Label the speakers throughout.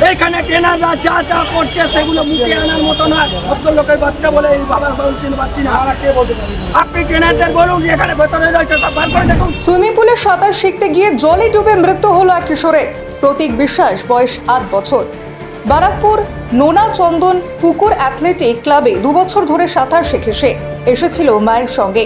Speaker 1: এইখানে ট্রেনাররা যা যা করছে সেগুলো মুখে আনার মতো না। ভদ্রলোকের বাচ্চা বলে এই বাবা বলছেন পাচ্ছি না। আপনি ট্রেনারদের বলুন যে এখানে ভেতরে রয়েছে সব বার করে দেখুন।
Speaker 2: সুইমিং পুলে সাঁতার শিখতে গিয়ে জলে ডুবে মৃত্যু হলো এক কিশোরের। প্রতীক বিশ্বাস, বয়স 8 বছর। বারাকপুর নোনা চন্দন পুকুর অ্যাথলেটিক ক্লাবে 2 বছর ধরে সাঁতার শেখে সে। এসেছিল মায়ের সঙ্গে।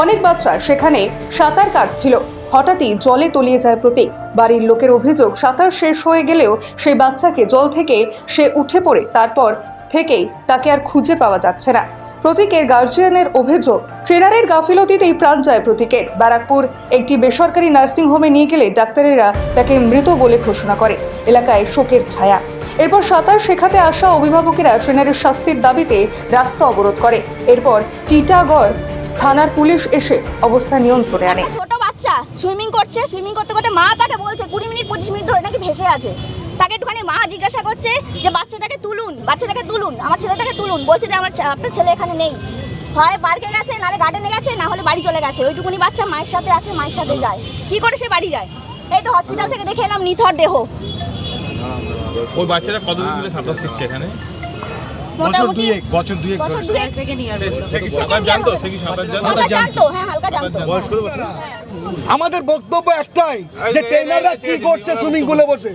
Speaker 2: অনেক বাচ্চা সেখানে সাঁতার কাটছিল। হঠাৎই জলে তলিয়ে যায় প্রতীক। বাড়ির লোকের অভিযোগ, সাঁতার শেষ হয়ে গেলেও সেই বাচ্চাকে জল থেকে সে উঠে পড়ে তারপর থেকেই তাকে আর খুঁজে পাওয়া যাচ্ছে না। প্রতীকের গার্জিয়ানের অভিযোগ, ট্রেনারের গাফিলতিতেই প্রাণ যায় প্রতীকের। বারাকপুর একটি বেসরকারি নার্সিংহোমে নিয়ে গেলে ডাক্তারেরা তাকে মৃত বলে ঘোষণা করে। এলাকায় শোকের ছায়া। এরপর সাঁতার শেখাতে আসা অভিভাবকেরা ট্রেনারের শাস্তির দাবিতে রাস্তা অবরোধ করে। এরপর টিটাগড় থানার পুলিশ এসে অবস্থা নিয়ন্ত্রণে আনে।
Speaker 3: ছোট বাচ্চা সুইমিং করছে, সুইমিং করতে করতে মা তাকে বলছে 20 মিনিট 25 মিনিট ধরে নাকি ভেসে আছে। তাকে একটুখানি মা জিজ্ঞাসা করছে যে বাচ্চাটাকে তুলুন, আমার ছেলেটাকে তুলুন। বলছে যে আপনার ছেলে এখানে নেই, হয় পার্কে গেছে, নাহলে গার্ডেনে গেছে, না হলে বাড়ি চলে গেছে। ওইটুকুনি বাচ্চা মায়ের সাথে আসে, মায়ের সাথে যায়। কি করে সে বাড়ি যায়? এই তো হসপিটাল থেকে দেখে এলাম নিথর দেহ।
Speaker 4: ওই বাচ্চাটা কতদিন ধরে সাঁতার শিখছে এখানে?
Speaker 3: মোটামুটি
Speaker 5: বছর দুয়েক
Speaker 4: সে কি সাঁতার জানতো?
Speaker 3: জানতো, হ্যাঁ হালকা জানতো।
Speaker 5: আমাদের বক্তব্য একটাই যে ট্রেনাররা কি করছে সুইমিং পুলে বসে,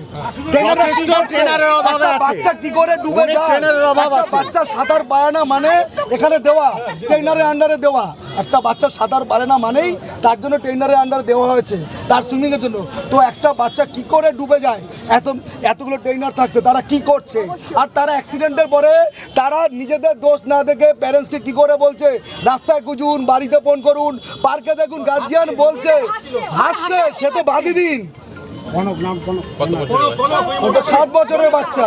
Speaker 5: ট্রেনাররা কি করছে?
Speaker 6: ট্রেনারের অভাব
Speaker 5: একটা
Speaker 6: আছে।
Speaker 5: বাচ্চা কি করে ডুবে যায়?
Speaker 6: ট্রেনারের অভাব
Speaker 5: একটা
Speaker 6: আছে।
Speaker 5: বাচ্চা সাঁতার পারে না মানে এখানে দেওয়া, ট্রেনারের আন্ডারে দেওয়া। একটা বাচ্চা সাঁতার পারে না মানেই তার জন্য ট্রেনারের আন্ডারে দেওয়া হয়েছে তার সুইমিং এর জন্য। তো একটা বাচ্চা কি করে ডুবে যায়? এতগুলো ট্রেনার থাকতে তারা কি করছে? আর তারা অ্যাক্সিডেন্টের পরে তারা নিজেদের দোষ না দেখে প্যারেন্টসকে কি করে বলছে রাস্তায় খুঁজুন, বাড়িতে ফোন করুন, পার্কে দেখুন, গার্জিয়ান বলছে, হাসছে, সে তো বাদই দিন।
Speaker 4: কত বছর?
Speaker 5: 7 বছরের বাচ্চা।